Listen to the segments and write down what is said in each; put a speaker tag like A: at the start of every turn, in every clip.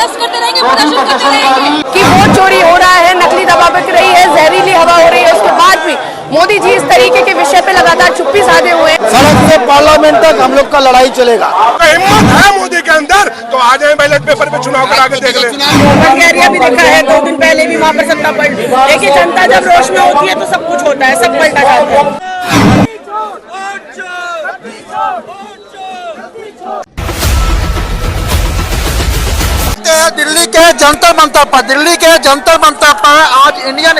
A: Protest करते रहेंगे, प्रदर्शन करते रहेंगे
B: कि वोट चोरी हो रहा है, नकली दवा बिक रही है, जहरीली हवा हो रही है। उसके बाद भी मोदी जी इस तरीके के विषय पे लगातार चुप्पी साधे हुए हैं।
C: सड़क से पार्लियामेंट तक हम लोग का लड़ाई चलेगा।
D: हिम्मत है मोदी के अंदर तो आ जाए बैलेट पेपर पे चुनाव करा के देख ले।
B: एरिया भी देखा है, 2 दिन पहले भी वहाँ पर सत्ता पलटी। देखिए जनता जब रोष में होती है तो सब कुछ होता है, सब पलटा जाता है।
C: दिल्ली के जंतर मंतर पर आज इंडियन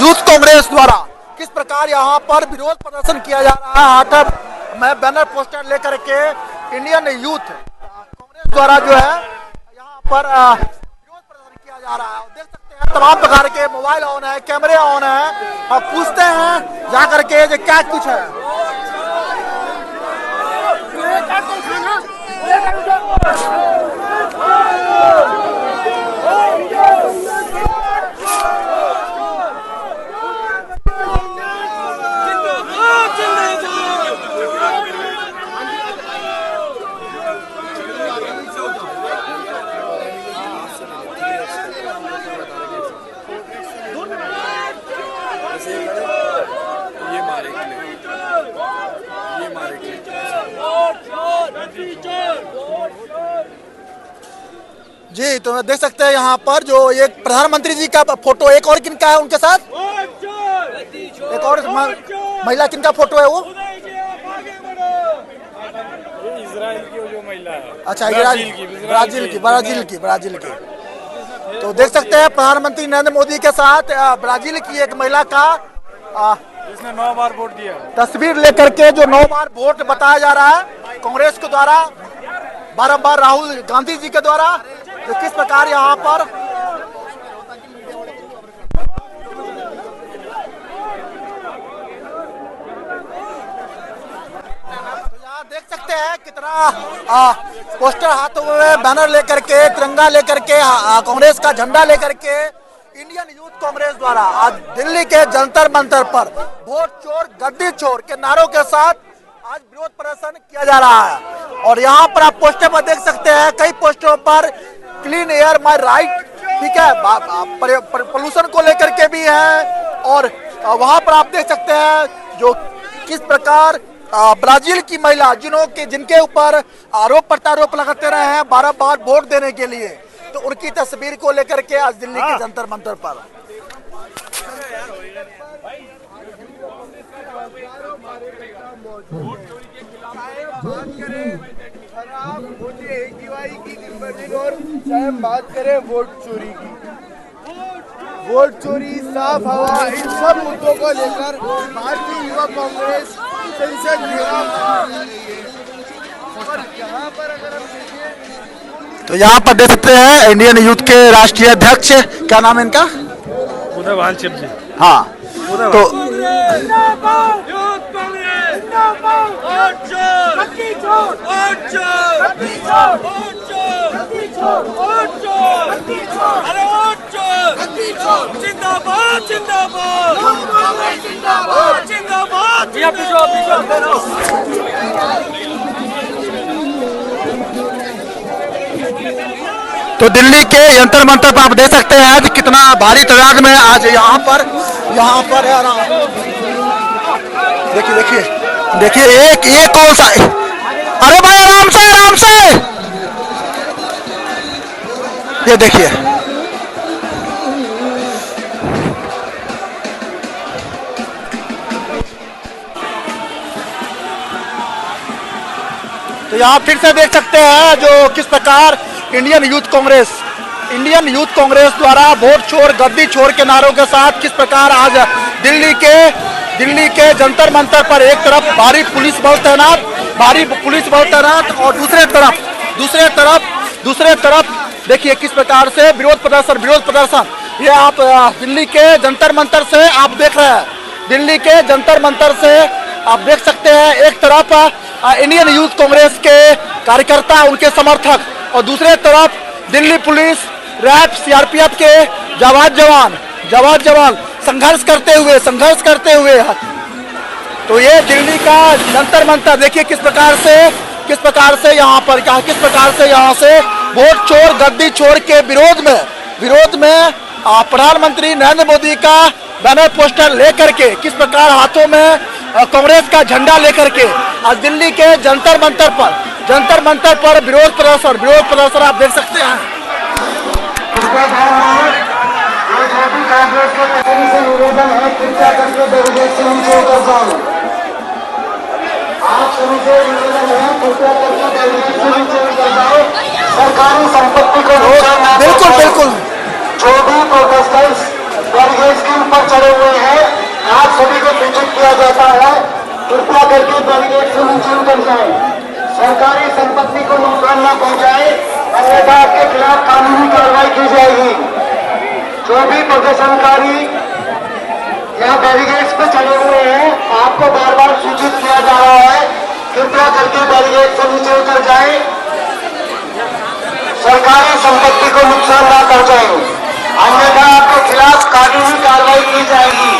C: यूथ कांग्रेस द्वारा किस प्रकार यहाँ पर विरोध प्रदर्शन किया जा रहा है। हाथ में बैनर पोस्टर लेकर के इंडियन यूथ कांग्रेस द्वारा जो है यहाँ पर विरोध प्रदर्शन किया जा रहा है। देख सकते हैं तमाम प्रकार के मोबाइल ऑन है, कैमरे ऑन है और पूछते हैं जा करके जो क्या कुछ है। जी तो देख सकते हैं यहाँ पर जो एक प्रधानमंत्री जी का फोटो, एक और किनका है उनके साथ, एक और महिला किनका फोटो है वो?
E: इजराइल की जो महिला है।
C: अच्छा, ब्राजील की। तो देख सकते हैं प्रधानमंत्री नरेंद्र मोदी के साथ ब्राजील की एक महिला का
E: इसने 9 बार वोट दिया
C: तस्वीर लेकर के जो 9 बार वोट बताया जा रहा है कांग्रेस के द्वारा, बारंबार राहुल गांधी जी के द्वारा। तो किस प्रकार यहाँ पर देख सकते हैं कितना पोस्टर हाथों में बैनर लेकर के, तिरंगा लेकर के, कांग्रेस का झंडा लेकर के इंडियन यूथ कांग्रेस द्वारा आज दिल्ली के जंतर मंतर पर वोट चोर गद्दी चोर के नारों के साथ आज विरोध प्रदर्शन किया जा रहा है। और यहाँ पर आप पोस्टर पर देख सकते हैं कई पोस्टरों पर क्लीन एयर माय राइट, ठीक है, पोल्यूशन को लेकर के भी है। और वहाँ पर आप देख सकते हैं जो किस प्रकार ब्राजील की महिला जिनके ऊपर आरोप प्रत्यारोप लगाते रहे हैं बार-बार वोट देने के लिए, तो उनकी तस्वीर को लेकर के आज दिल्ली के जंतर मंतर पर
F: और चाहे हम बात करें वोट चोरी की, वोट चोरी, साफ हवा, इन सब मुद्दों को लेकर भारतीय युवा कांग्रेस संसद यहाँ पर अगर हम देखें
C: तो यहाँ पर देख सकते हैं इंडियन यूथ के राष्ट्रीय अध्यक्ष, क्या नाम है इनका?
E: उदयभान जी।
C: हाँ, तो तो दिल्ली के यंत्र मंत्र पर आप देख सकते हैं आज कितना भारी तादाद में आज यहाँ पर देखिए एक कौन सा, अरे भाई आराम से ये देखिए तो यहाँ फिर से देख सकते हैं जो किस प्रकार इंडियन यूथ कांग्रेस द्वारा वोट छोड़ गद्दी छोड़ के नारों के साथ किस प्रकार आज दिल्ली के जंतर मंतर पर एक तरफ भारी पुलिस बल तैनात और दूसरे तरफ देखिए किस प्रकार से विरोध प्रदर्शन ये आप दिल्ली के जंतर मंतर से आप देख रहे हैं। दिल्ली के जंतर मंतर से आप देख सकते हैं एक तरफ इंडियन यूथ कांग्रेस के कार्यकर्ता, उनके समर्थक, और दूसरे तरफ दिल्ली पुलिस, रैप, सीआरपीएफ के जवान संघर्ष करते हुए तो ये दिल्ली का जंतर मंतर देखिए किस प्रकार से यहाँ से वोट चोर गद्दी चोर के विरोध में प्रधानमंत्री नरेंद्र मोदी का बैनर पोस्टर लेकर के किस प्रकार हाथों में कांग्रेस का झंडा लेकर के आज दिल्ली के जंतर मंतर पर विरोध प्रदर्शन आप देख सकते हैं।
A: सरकारी संपत्ति को
C: बिल्कुल
A: जो भी प्रोटेस्टेंट्स बैरिकेड्स के ऊपर चढ़े हुए हैं आप सभी को सूचित किया जाता है कृपया करके बैरिकेड से नीचे उतर जाए, सरकारी संपत्ति को नुकसान न पहुंचाए अन्यथा आपके खिलाफ कानूनी कार्रवाई की जाएगी। जो भी प्रदर्शनकारी यहाँ बैरिकेड्स पे चढ़े हुए हैं आपको बार बार सूचित किया जा रहा है कृपया करके बैरिकेड से नीचे उतर जाए, सरकारी संपत्ति को नुकसान न पहुंचाए अन्यथा आपके खिलाफ कानूनी कार्रवाई की जाएगी।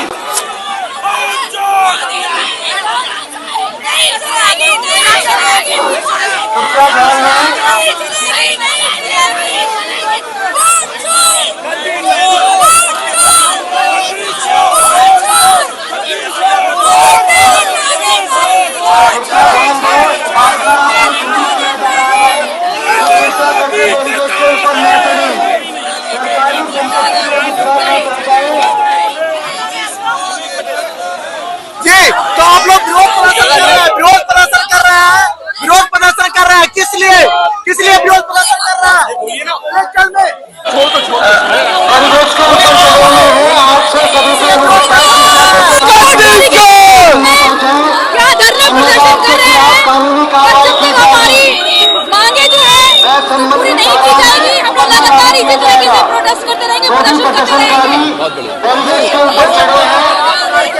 C: जी तो आप लोग विरोध प्रदर्शन कर रहे हैं किस लिए विरोध प्रदर्शन कर रहा है?
G: क्या धरना प्रदर्शन कर रहे हैं? हमारी मांगे जो है पूरी नहीं की जाएगी। हम लोग लगातार इसी तरीके से प्रोटेस्ट करते रहेंगे, प्रदर्शन करते रहेंगे।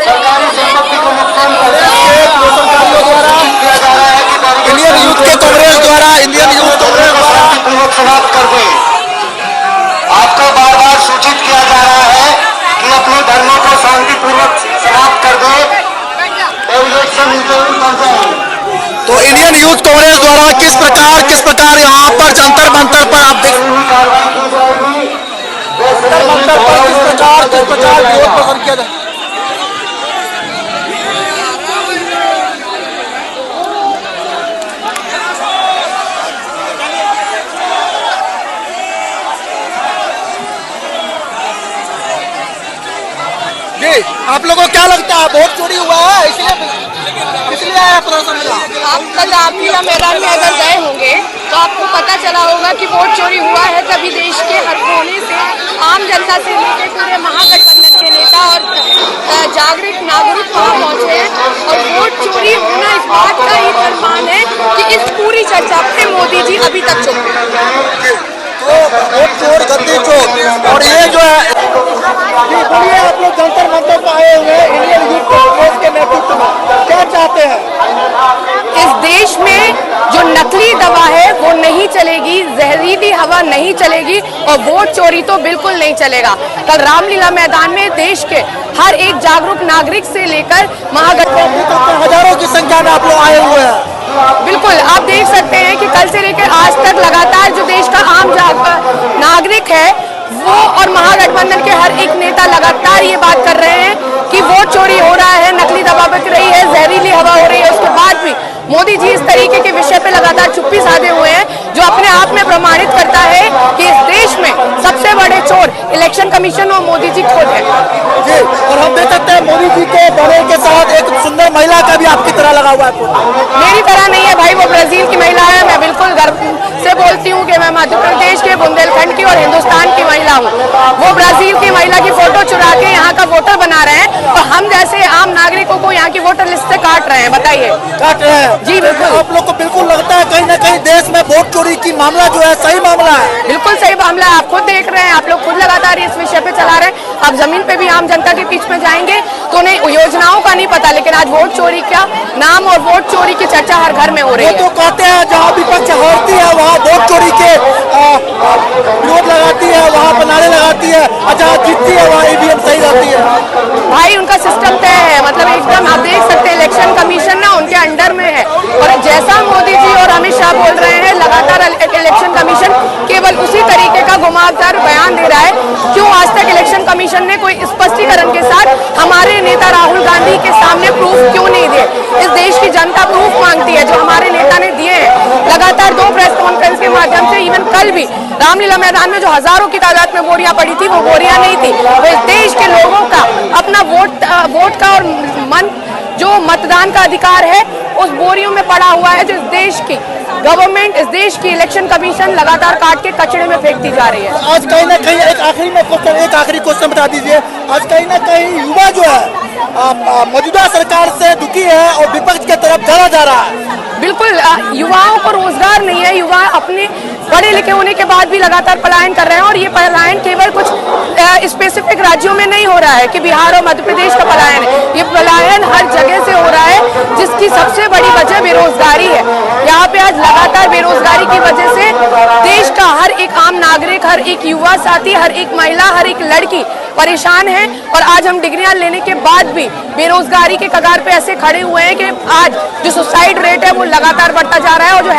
A: सरकारी संपत्ति को नुकसान
C: इंडियन यूथ कांग्रेस द्वारा
A: समाप्त कर दे। आपको बार बार सूचित किया जा रहा है कि अपने धर्मों को शांतिपूर्वक समाप्त कर दे,
C: तो इंडियन यूथ कांग्रेस द्वारा किस प्रकार यहाँ पर जंतर मंतर पर आप देख किस प्रकार विरोध प्रदर्शन किया जाए। आप लोगों को क्या लगता है वोट चोरी हुआ है इसलिए आया प्रदर्शन में?
B: आप कल रामलीला मैदान में अगर गए होंगे तो आपको पता चला होगा कि वोट चोरी हुआ है। तभी देश के हर कोने से आम जनता से लेकर पूरे महागठबंधन के नेता और जागरूक नागरिक वहाँ पहुंचे हैं और वोट चोरी होना इस बात का ही प्रमाण है कि इस पूरी चर्चा पे मोदी जी अभी तक चुप हैं।
C: तो वोट चोर गद्दी चोर और ये जो है बोलिए आप लोग जंतर मंतर पर आए हुए हैं इंडियन यूथ कांग्रेस के नेतृत्व में क्या चाहते हैं?
B: इस देश में जो नकली दवा है वो नहीं चलेगी, जहरीली हवा नहीं चलेगी और वोट चोरी तो बिल्कुल नहीं चलेगा। कल रामलीला मैदान में देश के हर एक जागरूक नागरिक से लेकर महागठबंधन
C: हजारों की संख्या में आप लोग आए हुए हैं।
B: बिल्कुल आप देख सकते हैं कि कल से लेकर आज तक लगातार जो देश का आम नागरिक है वो और महागठबंधन के हर एक नेता लगातार ये बात कर रहे हैं कि वोट चोरी हो रहा है, नकली दवा बिक रही है, जहरीली हवा हो रही है। उसके बाद भी मोदी जी इस तरीके के विषय पे लगातार चुप्पी साधे हुए हैं, जो अपने आप में प्रमाणित करता है कि इस देश में सबसे बड़े चोर इलेक्शन कमीशन और मोदी जी खुद है।
C: जी और हम देख सकते हैं मोदी जी के बैनर के साथ एक सुंदर महिला का भी आपकी तरह लगा हुआ है।
B: मेरी तरह नहीं है भाई, वो ब्राजील की महिला है। मैं बिल्कुल गर्व से बोलती हूँ कि मैं मध्य प्रदेश के बुंदेलखंड की और हिंदुस्तान की महिला हूँ। वो ब्राजील की महिला की फोटो चुरा के यहाँ का वोटर बना रहे हैं और हम जैसे आम नागरिकों को यहाँ की वोटर लिस्ट से काट रहे हैं। बताइए
C: काट रहे हैं?
B: जी बिल्कुल।
C: आप लोग को बिल्कुल लगता है कहीं ना कहीं देश में वोट चोरी की मामला जो है सही मामला है?
B: बिल्कुल सही मामला है। आप खुद देख रहे हैं, आप लोग खुद लगातार इस विषय पे चला रहे हैं। आप जमीन पे भी आम जनता के बीच में जाएंगे तो उन्हें योजनाओं का नहीं पता, लेकिन आज वोट चोरी का नाम और वोट चोरी की चर्चा हर घर में हो रही है।
C: तो कहते हैं जहाँ विपक्ष हारती है वहाँ वोट चोरी के विरोध लगाती है, वहाँ बनाने लगाती है, जहाँ जीतती है वहाँ ईवीएम सही रहती है।
B: भाई उनका सिस्टम तय है, मतलब एकदम आप देख सकते हैं इलेक्शन कमीशन ना उनके अंडर में है और जैसा मोदी जी और अमित शाह बोल रहे हैं लगातार इलेक्शन कमीशन केवल उसी तरीके का घुमावदार बयान दे रहा है। क्यों आज तक इलेक्शन कमीशन ने कोई स्पष्टीकरण के साथ हमारे नेता राहुल गांधी के सामने प्रूफ क्यों नहीं दिए? इस देश की जनता प्रूफ मांगती है, जो हमारे नेता ने दिए हैं लगातार 2 प्रेस कॉन्फ्रेंस के माध्यम से। इवन कल भी रामलीला मैदान में जो हजारों की तादाद में बोरियां पड़ी थी, वो बोरियां नहीं थी, वो इस देश के लोगों का अपना वोट का और जो मतदान का अधिकार है उस बोरियों में पड़ा हुआ है, जो इस देश की गवर्नमेंट, इस देश की इलेक्शन कमीशन लगातार काट के कचड़े में फेंकती जा रही है।
C: आज कहीं ना कहीं एक आखिरी क्वेश्चन बता दीजिए, आज कहीं ना कहीं युवा जो है मौजूदा सरकार से दुखी है और विपक्ष की तरफ चला जा रहा है।
B: बिल्कुल, युवाओं को रोजगार नहीं है, युवा अपने पढ़े लिखे होने के बाद भी लगातार पलायन कर रहे हैं। और ये पलायन केवल कुछ स्पेसिफिक राज्यों में नहीं हो रहा है कि बिहार और मध्य प्रदेश का पलायन है, ये पलायन हर जगह से हो रहा है, जिसकी सबसे बड़ी वजह बेरोजगारी है। यहाँ पे आज लगातार बेरोजगारी की वजह से देश का हर एक आम नागरिक, हर एक युवा साथी, हर एक महिला, हर एक लड़की परेशान है। और आज हम डिग्रियां लेने के बाद भी बेरोजगारी के कगार पे ऐसे खड़े हुए हैं कि आज जो सुसाइड रेट है वो लगातार बढ़ता जा रहा है। और जो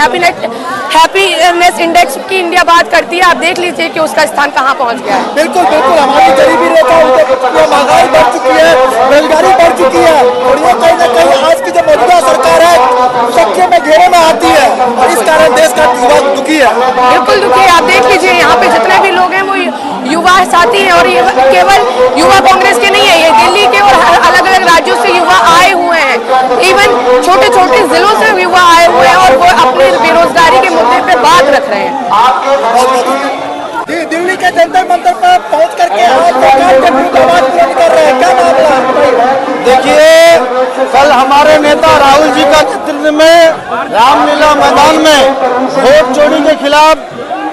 B: हैप्पीनेस इंडेक्स की इंडिया बात करती है, आप देख लीजिए कि उसका स्थान कहाँ पहुँच गया है।
C: बिल्कुल बिल्कुल, हमारी गरीबी रेखा ऊपर चुकी है, महंगाई बढ़ चुकी है, बेरोजगारी बढ़ चुकी है। और ये कहीं ना कहीं आज की जो मौजूदा सरकार है सबके में घेरे में आती है और इस कारण देश का युवा दुखी है।
B: बिल्कुल दुखी है। आप देख लीजिए यहाँ पे जितने भी लोग हैं वो युवा साथी हैं, और ये केवल युवा कांग्रेस के नहीं है, ये दिल्ली के और अलग अलग राज्यों से युवा आए हुए हैं। इवन छोटे छोटे जिलों से युवा आए हुए हैं और वो अपने बेरोजगारी के मुद्दे पे बात रख रहे हैं।
C: दिल्ली के जंतर मंतर पर पहुंच करके आज सरकार के विरुद्ध आवाज बुलंद कर रहे हैं, क्या मामला है?
F: देखिए, कल हमारे नेता राहुल जी का नेतृत्व में रामलीला मैदान में वोट चोरी के खिलाफ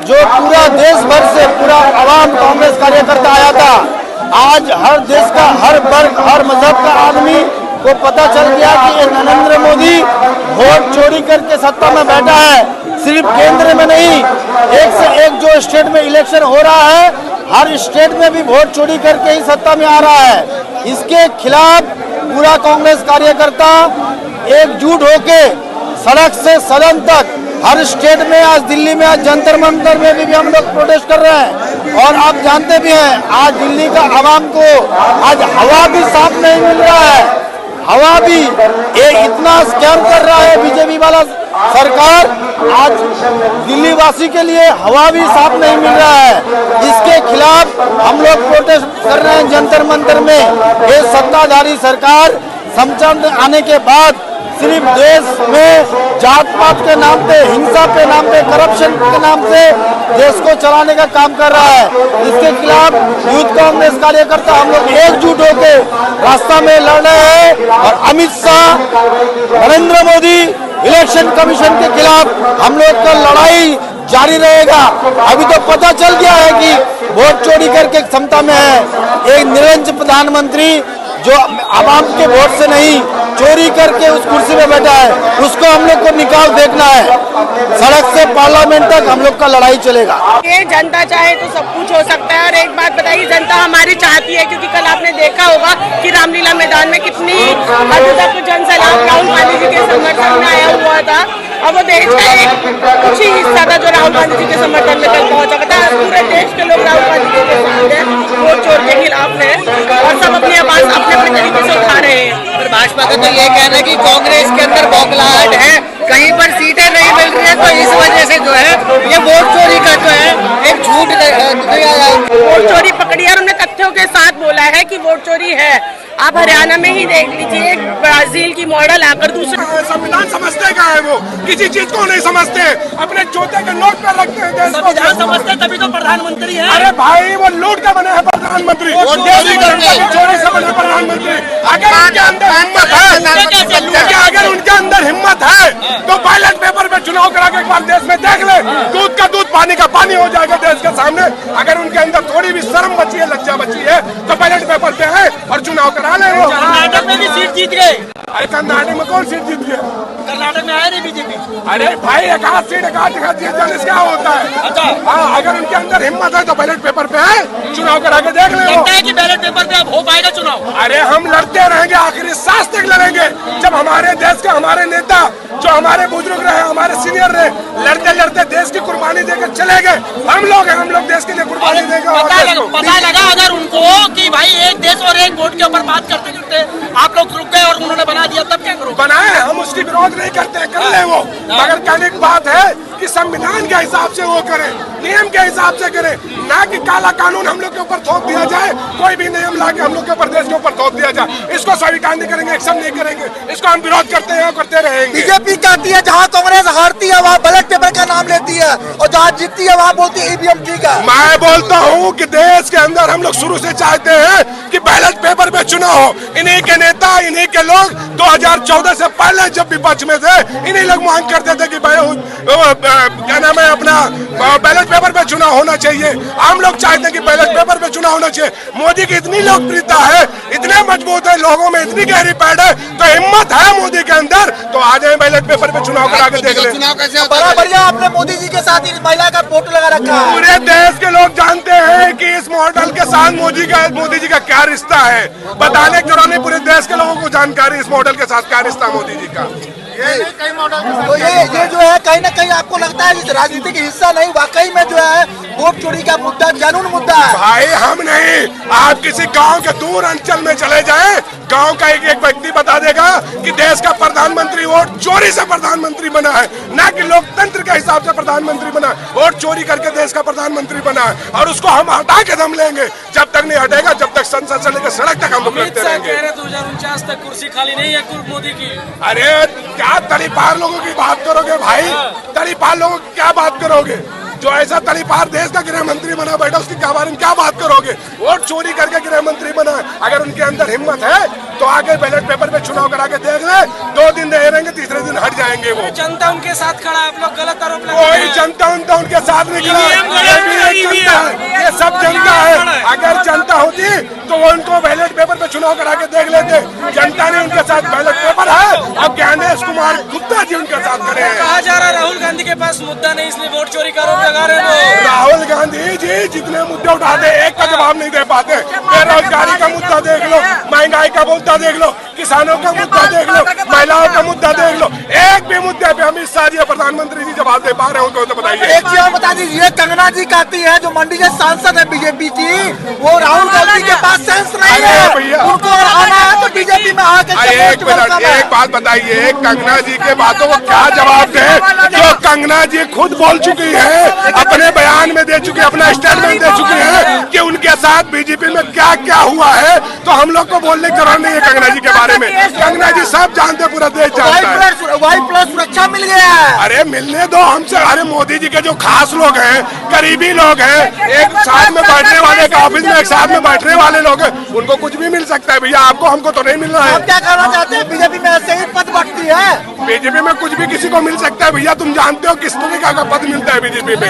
F: जो पूरा देश भर से पूरा आवाम कांग्रेस कार्यकर्ता आया था, आज हर देश का हर वर्ग, हर मजहब का आदमी को पता चल गया कि ये नरेंद्र मोदी वोट चोरी करके सत्ता में बैठा है। सिर्फ केंद्र में नहीं, एक से एक जो स्टेट में इलेक्शन हो रहा है, हर स्टेट में भी वोट चोरी करके ही सत्ता में आ रहा है। इसके खिलाफ पूरा कांग्रेस कार्यकर्ता एकजुट होके सड़क से सदन तक हर स्टेट में, आज दिल्ली में, आज जंतर मंतर में भी हम लोग प्रोटेस्ट कर रहे हैं। और आप जानते भी हैं, आज दिल्ली का आवाम को आज हवा भी साफ नहीं मिल रहा है। हवा भी ये इतना स्कैम कर रहा है बीजेपी वाला सरकार, आज दिल्ली वासी के लिए हवा भी साफ नहीं मिल रहा है। इसके खिलाफ हम लोग प्रोटेस्ट कर रहे हैं जंतर मंतर में। ये सत्ताधारी सरकार समझ आने के बाद सिर्फ देश में जात पात के नाम पे, हिंसा के नाम पे, करप्शन के नाम से देश को चलाने का काम कर रहा है। इसके खिलाफ यूथ कांग्रेस कार्यकर्ता हम लोग एकजुट होकर रास्ता में लड़ रहे हैं। और अमित शाह, नरेंद्र मोदी, इलेक्शन कमीशन के खिलाफ हम लोग का लड़ाई जारी रहेगा। अभी तो पता चल गया है कि वोट चोरी करके क्षमता में है एक निरंजन प्रधानमंत्री, जो आवाम के वोट से नहीं चोरी करके उस कुर्सी में बैठा है, उसको हम लोग को निकाल देखना है। सड़क से पार्लियामेंट तक हम लोग का लड़ाई चलेगा।
B: ये जनता चाहे तो सब कुछ हो सकता है। और एक बात बताइए, जनता हमारी चाहती है, क्योंकि कल आपने देखा होगा कि रामलीला मैदान में कितनी हद तक जनसैलाब राहुल गांधी जी के समर्थन में आया हुआ था। और वो देश का एक कुछ ही हिस्सा था जो राहुल गांधी जी के समर्थन में कल पहुंचा। पता है, पूरे देश के लोग राहुल गांधी जी के साथ हैं, वोट चोर के खिलाफ है, और सब अपनी आवाज अपने अपने तरीके से उठा रहे हैं।
H: और भाजपा का तो ये कहना है कि कांग्रेस के अंदर बौखलाहट है, कहीं पर सीटें नहीं मिल रही है, तो इस वजह से जो है ये वोट चोरी का जो है एक झूठ
B: वोट चोरी पकड़ी है और उन्होंने तथ्यों के साथ बोला है कि वोट चोरी है। आप हरियाणा में ही देख लीजिए, ब्राजील की मॉडल आकर दूसरे
D: संविधान समझते क्या है, वो किसी चीज को नहीं समझते, अपने जोते के नोट पर रखते हैं देश को।
H: संविधान समझते तभी तो प्रधानमंत्री है।
D: अरे भाई, वो लूट का बने हैं प्रधानमंत्री, चोरी से बने प्रधानमंत्री। अगर उनके अंदर हिम्मत है, अगर उनके अंदर हिम्मत है तो बैलेट पेपर पे चुनाव करा के एक बार देश में देख ले, दूध का दूध, पानी का पानी हो जाएगा देश के सामने। अगर उनके अंदर थोड़ी भी शर्म बची है, लज्जा बची है, तो बैलेट पेपर पे है और चुनाव करा ले।
H: कर्नाटक में भी सीट जीत गए।
D: अरे कर्नाटक में कौन सीट जीत गया?
H: कर्नाटक में आया नहीं बीजेपी।
D: अरे भाई एक आध सीट एक आध जगह जीत जाने से क्या होता है?
H: अच्छा
D: हाँ, अगर उनके अंदर हिम्मत है तो बैलेट पेपर पे है, चुनाव करा के देख ले।
H: लगता है कि बैलेट पेपर पे अब हो पाएगा चुनाव?
D: अरे हम लड़ते रहेंगे, आखिरी सांस तक लड़ेंगे। जब हमारे देश के हमारे नेता जो हमारे बुजुर्ग रहे, हमारे सीनियर रहे, लड़ते लड़ते देश की कुर्बानी देकर चले गए। हम लोग हैं, हम लोग देश के लिए कुर्बानी देंगे।
H: पता लगा अगर उनको कि भाई एक देश और एक वोट के ऊपर बात करते करते आप लोग रुक गए और उन्होंने बना दिया, तब क्या करोगे?
D: बनाए, हम उसकी विरोध नहीं करते, कर ले वो, मगर कहने की बात है कि संविधान के हिसाब से वो करे, नियम के हिसाब से करे, ना कि काला कानून हम लोग के ऊपर थोप दिया जाए। कोई भी नियम लाके हम लोग के ऊपर देश के ऊपर थोप दिया जाए, इसको स्वीकार नहीं करेंगे, एक्शन नहीं करेंगे, इसको हम विरोध करते हैं, करते रहेंगे।
C: बीजेपी कहती है जहाँ कांग्रेस हारती है वहाँ बैलेट पेपर का नाम लेती है, और जहाँ जीतती है वहाँ बोलती है ईवीएम ठीक है।
D: मैं बोलता हूँ कि देश के अंदर हम लोग शुरू से चाहते हैं कि बैलेट पेपर पे चुनाव हो। इन्हीं के नेता, इन्हीं के लोग 2014 से पहले जब विपक्ष में थे, इन्हीं लोग मांग करते थे कि क्या नाम है अपना बैलेट पेपर पे चुनाव होना चाहिए। हम लोग चाहते हैं कि बैलेट पेपर पे चुनाव होना चाहिए। मोदी की इतनी लोकप्रियता है, इतने मजबूत है, लोगों में इतनी गहरी पैड़ है, तो हिम्मत है मोदी के अंदर, तो आ जाए बैलेट पेपर पे चुनाव करा के देख ले।
C: बड़ा बढ़िया, आपने मोदी जी के साथ इस महिला का फोटो लगा रखा है।
D: पूरे देश के लोग जानते हैं कि इस मॉडल के साथ मोदी जी का क्या रिश्ता है। बताने की जरूरत नहीं, पूरे देश के लोगों को जानकारी इस मॉडल के साथ क्या रिश्ता मोदी जी का।
C: तो ये जो है कहीं ना कहीं आपको लगता है इस राजनीति का हिस्सा नहीं, वाकई में जो है वोट चोरी का मुद्दा कानून मुद्दा है।
D: भाई हम नहीं, आप किसी गांव के दूर अंचल में चले जाएं, गांव का एक एक व्यक्ति बता देगा कि देश का प्रधानमंत्री वोट चोरी से प्रधानमंत्री बना है, ना कि लोकतंत्र के हिसाब से प्रधानमंत्री बना है। वोट चोरी करके देश का प्रधानमंत्री बना है, और उसको हम हटा के दम लेंगे। जब तक नहीं हटेगा, जब तक संसद से लेकर सड़क तक हम लोग लड़ते रहेंगे।
H: 2049 तक कुर्सी खाली नहीं है मोदी की।
D: अरे क्या तड़ीपार लोगों की बात करोगे भाई? तड़ीपार लोगों की क्या बात करोगे? जो ऐसा तड़ीपार देश का गृह मंत्री बना बैठा, उसके बारे में क्या बात करोगे? वोट चोरी करके गृह मंत्री बना है। अगर उनके अंदर हिम्मत है तो आगे बैलेट पेपर पे चुनाव करा के देख ले, 2 दिन रहेंगे, तीसरे दिन हट जाएंगे। वो
H: जनता उनके साथ खड़ा है, आप लोग गलत आरोप लगा
D: कोई जनता उनके साथ नहीं खड़ा है, ये सब जनता है। अगर जनता होती तो वो उनको बैलेट पेपर पे चुनाव करा के देख लेते। जनता ने उनके साथ बैलेट पेपर है, अब ज्ञानेश कुमार गुप्ता जी उनके साथ खड़े हैं।
H: कहा जा रहा है राहुल गांधी के पास मुद्दा नहीं, इसलिए वोट चोरी का आरोप लगा रहे हैं।
D: राहुल गांधी जी जितने मुद्दे उठाते एक का जवाब नहीं दे पाते। बेरोजगारी का मुद्दा देख लो, महंगाई का मुद्दा देख लो, किसानों का मुद्दा देख लो, महिलाओं का मुद्दा देख लो, एक भी मुद्दे पे अमित शाह जी या प्रधानमंत्री जी जवाब दे पा रहे हो तो बताइए।
C: एक चीज बता दीजिए, कंगना जी कहती है जो मंडी के सांसद है बीजेपी की, वो राहुल गांधी के पास सेंस नहीं है, उनको आना है तो बीजेपी में आके।
D: एक मिनट, एक बात बताइए, कंगना जी के बातों को क्या जवाब दे जो कंगना जी खुद बोल चुकी है, अपने बयान में दे चुकी है, अपना स्टेटमेंट दे चुकी है कि उनके साथ बीजेपी में क्या क्या हुआ है। तो हम लोग को बोलने की जरूरत नहीं है कंगना जी के बारे में। कंगना जी सब जानते, पूरा देश जानता है।
C: वाई प्लस सुरक्षा मिल गया है।
D: अरे मिलने दो हमसे। अरे मोदी जी के जो खास लोग हैं, करीबी लोग हैं, एक साथ में बैठने वाले का ऑफिस में एक साथ में बैठने वाले लोग हैं, उनको कुछ भी मिल सकता है भैया। आपको हमको तो नहीं मिल रहा है।
C: आप क्या कहना चाहते हैं? बीजेपी में ऐसे ही पद बढ़ती है।
D: बीजेपी में कुछ भी किसी को मिल सकता है भैया। तुम जानते हो किस तरीके का पद मिलता है बीजेपी में।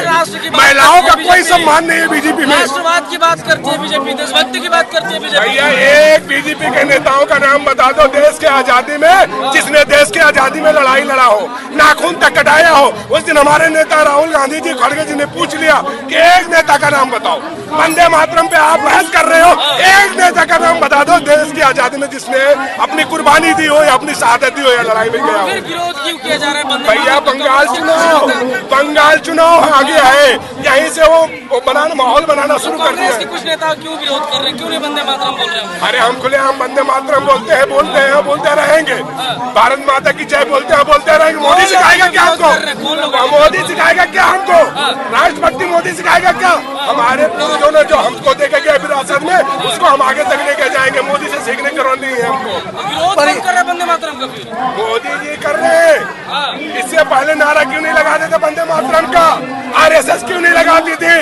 D: महिलाओं का कोई सम्मान नहीं है बीजेपी में।
H: राष्ट्रवाद की बात करती है बीजेपी, देशभक्ति की बात करती है बीजेपी।
D: भैया एक बीजेपी के नेताओं का नाम बता दो देश के आजादी में, जिसने देश की आजादी में लड़ाई लड़ा हो, नाखून तक कटाया हो। उस दिन हमारे नेता राहुल गांधी जी खड़गे जी ने पूछ लिया कि एक नेता का नाम बताओ। वंदे मातरम पे आप बहस कर रहे हो, एक नेता का नाम बता दो देश की आजादी में जिसने अपनी कुर्बानी दी हो या अपनी शहादत दी हो या लड़ाई में गया हो।
H: विरोध क्यों किया जा रहा है?
D: भैया बंगाल चुनाव आ गया है, यहीं से वो माहौल बनाना शुरू कर दिया है।
H: कुछ नेता क्यों विरोध कर रहे हैं, क्यों नहीं वंदे मातरम बोल रहे हैं?
D: अरे हम खुले हम वंदे मातरम बोलते हैं, बोलते रहेंगे। भारत माता की जय बोलते रहेंगे। मोदी सिखाएगा क्या हमको? मोदी सिखाएगा क्या हमको? राष्ट्रपति मोदी सिखाएगा क्या? हमारे पूर्वजों ने जो हमको देके गए विरासत में, उसको हम आगे तक लेके जाएंगे। मोदी से सीखने की जरूरत नहीं है हमको।
H: विरोध कर रहे वंदे मातरम का?
D: मोदी जी कर रहे हैं। इससे पहले नारा क्यों नहीं लगाते थे वंदे मातरम का? RSS क्यों नहीं लगाती थी?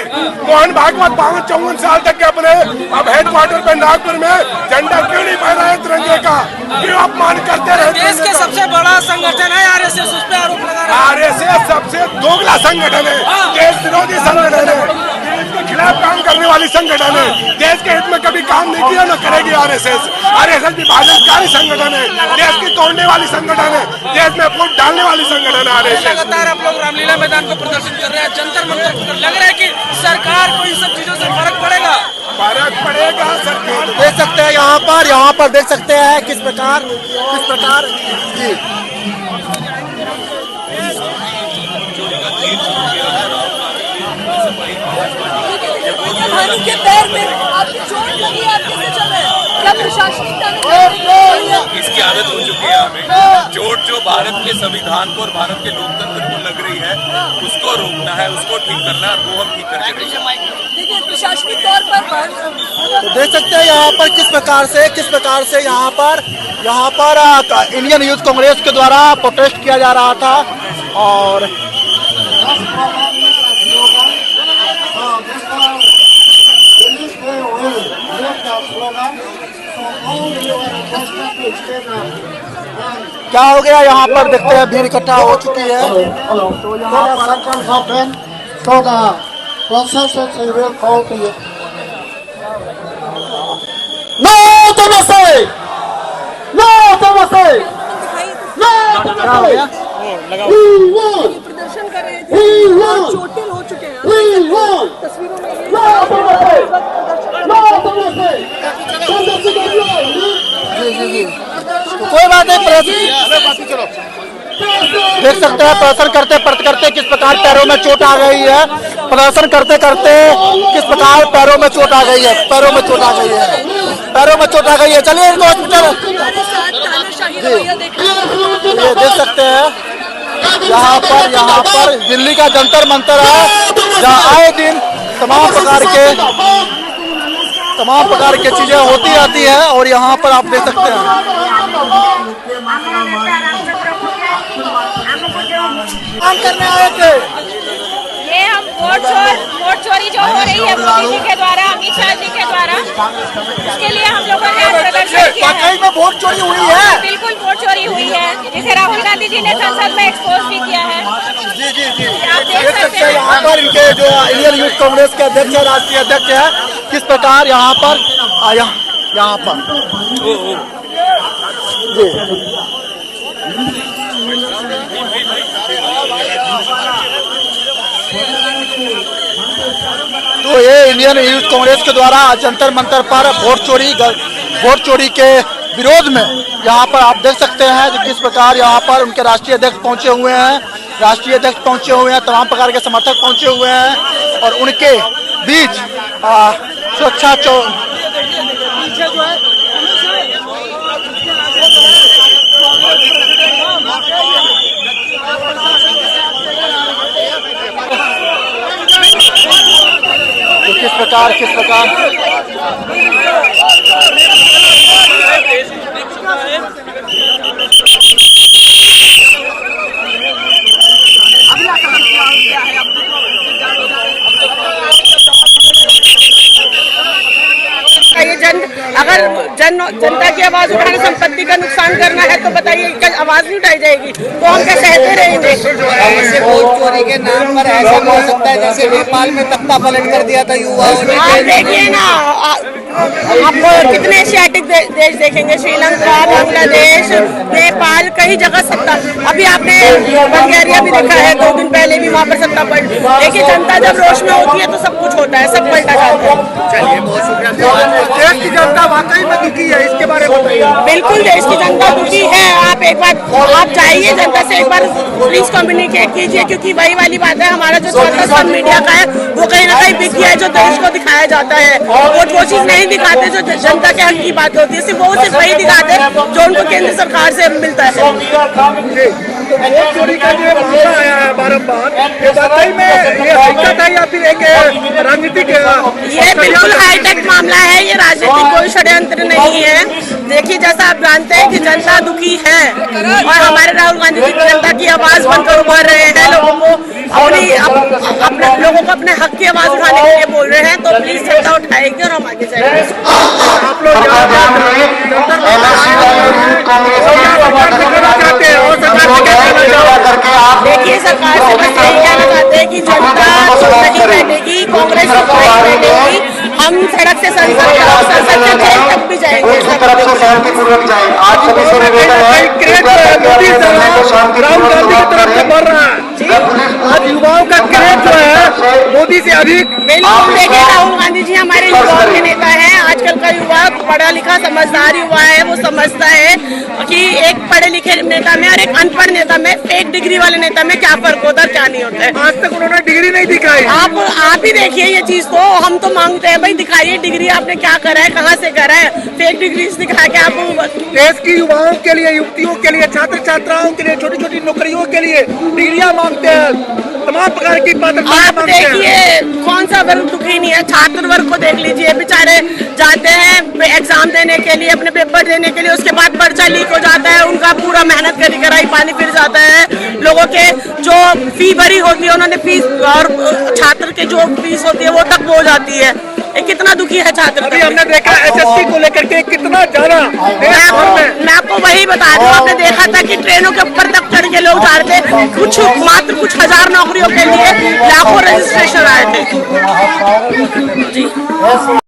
D: मोहन भागवत 52 साल तक के अपने अब हेडक्वार्टर पे नागपुर में झंडा क्यों नहीं फहराया तिरंगे का? क्यों अपमान करते रहे?
H: देश के सबसे बड़ा संगठन है RSS, उस पर आरोप लगा रहे हैं।
D: RSS सबसे दोगला संगठन है, देश विरोधी संगठन है, देश के खिलाफ काम करने वाली संगठन है। देश के हित में कभी काम नहीं किया, न करेगी RSS। RSS विभाजनकारी संगठन है, देश की तोड़ने वाली संगठन है, देश में फूट डालने वाली संगठन है RSS।
I: लगातार आप लोग रामलीला मैदान को प्रदर्शन कर रहे हैं, जंतर मंतर पर लग रहा है कि सरकार को इन सब चीजों से फर्क पड़ेगा।
D: फर्क पड़ेगा सरकार।
C: देख सकते हैं यहाँ पर देख सकते हैं किस प्रकार जी
G: के पैर में आपकी चोट लगी है, आप कैसे चल रहे हैं? क्या प्रशासनिक
J: इसकी आदत हो चुकी है हमें। चोट जो भारत के संविधान को और भारत के लोकतंत्र को लग रही है, उसको रोकना है, उसको ठीक करना है, वो हम ठीक करके
G: देखिए प्रशासनिक तौर पर
C: तो देख सकते हैं यहाँ पर किस प्रकार से यहाँ पर इंडियन यूथ कांग्रेस के द्वारा प्रोटेस्ट किया जा रहा था। और क्या हो गया यहाँ पर देखते हैं, भीड़ इकट्ठा हो चुकी है। तो यहाँ
G: प्रदर्शन कर रहे थे, चोटिल हो चुके हैं तस्वीरों में।
C: कोई बात नहीं, देख सकते हैं प्रदर्शन करते किस प्रकार पैरों में चोट आ गई है। प्रदर्शन करते किस प्रकार पैरों में चोट आ गई है। चलिए इनको हॉस्पिटल। ये देख सकते हैं यहाँ पर दिल्ली का जंतर मंतर है, जहाँ आए दिन तमाम प्रकार के चीजें होती रहती है। और यहाँ पर आप देख सकते हैं काम करने आए थे।
G: ये हम वोट चोरी जो हो रही है मोदी जी के द्वारा, अमित शाह जी के द्वारा, उसके लिए हम लोगों ने प्रदर्शन किया है।
C: में वोट चोरी हुई है,
G: बिल्कुल वोट चोरी हुई है, जिसे राहुल गांधी जी ने संसद में एक्सपोज भी किया है।
C: जी
G: आप देख सकते हैं
C: यहाँ पर इनके जो इंडियन यूथ कांग्रेस के अध्यक्ष है, राष्ट्रीय अध्यक्ष है, किस प्रकार यहाँ पर तो ये इंडियन यूथ कांग्रेस के द्वारा जंतर मंतर पर वोट चोरी के विरोध में यहाँ पर आप देख सकते हैं कि किस प्रकार यहाँ पर उनके राष्ट्रीय अध्यक्ष पहुंचे हुए हैं, तमाम प्रकार के समर्थक पहुंचे हुए हैं। और उनके बीच सुरक्षा किस प्रकार
B: अगर जनता की आवाज उठाने, संपत्ति का नुकसान करना है तो बताइए, क्या आवाज नहीं उठाई जाएगी? तो हम क्या सहते रहेंगे?
H: ऐसे वोट चोरी के नाम पर ऐसा हो सकता है जैसे नेपाल में तख्ता पलट कर दिया था युवाओं ने।
B: आप देखिए ना, आपको कितने एशियाटिक देश देखेंगे, श्रीलंका, बांग्लादेश, नेपाल, कई जगह सत्ता। अभी आपने बल्गेरिया भी देखा है, 2 दिन पहले भी वहाँ पर सत्ता पलट। देखिए जनता जब रोष में होती है तो सब कुछ होता है, सब पलटा जाता है।
H: चलिए बहुत शुक्रिया।
C: देश की जनता वाकई में दुखी है, इसके बारे में बताइए।
B: बिल्कुल देश की जनता दुखी है। आप एक बार आप जाइए जनता से, एक बार प्लीज कम्युनिकेट कीजिए, क्योंकि वही वाली बात है, हमारा जो छोटा मीडिया का है वो कहीं ना कहीं बिक गया है। जो देश को दिखाया जाता है वो चीज नहीं दिखाते जो जनता के हक की बात होती है, सिर्फ वही दिखाते हैं जो उनको केंद्र सरकार से मिलता है।
C: वोट चोरी का जो मामला आया है बारम्बार, ये वाकई में ये हकीकत है या फिर एक राजनीतिक?
B: ये बिल्कुल हाईटेक मामला है, ये राजनीतिक कोई षड्यंत्र नहीं है। देखिए जैसा आप जानते हैं कि जनता दुखी है और हमारे राहुल गांधी जी जनता की आवाज बनकर उभर रहे हैं, लोगों को अपने हक की आवाज उठाने के लिए बोल रहे हैं। तो प्लीज जनता उठाएगी और हम आगे जाएंगे।
C: आप लोग
B: देखिए सरकार से बस यही कहना चाहते हैं कि जनता नहीं बैठेगी, कांग्रेस नहीं बैठेगी, हम सड़क से संसद से जेल तक भी जाएंगे।
A: शांतिपूर्वक जाए। आज सभी से निवेदन है मोदी
C: राहुल गांधी की तरफ से बढ़ रहा है। आज युवाओं का क्रेज जो है मोदी से अधिक।
B: बिल्कुल देखिए, राहुल गांधी जी हमारे युवाओं के नेता हैं। आजकल का युवा पढ़ा लिखा समझदार युवा है, वो समझता है कि एक पढ़े लिखे नेता में और एक अनपढ़ नेता में, फेक डिग्री वाले नेता में क्या फर्क होता है, क्या नहीं होता है।
C: आज तक उन्होंने डिग्री नहीं दिखाई।
B: आप ही देखिए ये चीज, तो हम तो मांगते हैं भाई दिखाइए डिग्री, आपने क्या करा है, कहाँ से करा है। फेक डिग्री दिखा के आप
C: देश की युवाओं के लिए, युवतियों के लिए, छात्र छात्राओं के लिए, छोटी छोटी नौकरियों के लिए डिग्रियां मांगते हैं, तमाम प्रकार की पात्रता
B: आप देखिए कौन सा वर्ग दुखी नहीं है। छात्र वर्ग को देख लीजिए, बेचारे जाते हैं एग्जाम देने के लिए, अपने पेपर देने के लिए, उसके बाद पर्चा लीक हो जाता है, उनका पूरा मेहनत करी कराई पानी फिर जाता है। लोगों के जो फी भरी होती है, उन्होंने फीस और छात्र के जो फीस होती है वो तक हो जाती है। ये कितना दुखी है छात्र।
C: अभी हमने देखा एसएससी को लेकर के कितना ज्यादा।
B: मैं आपको वही बता रही हूँ, आपने देखा था कि ट्रेनों के ऊपर तक चढ़ के लोग जा रहे थे। मात्र कुछ हजार नौकरियों के लिए लाखों रजिस्ट्रेशन आए थे जी।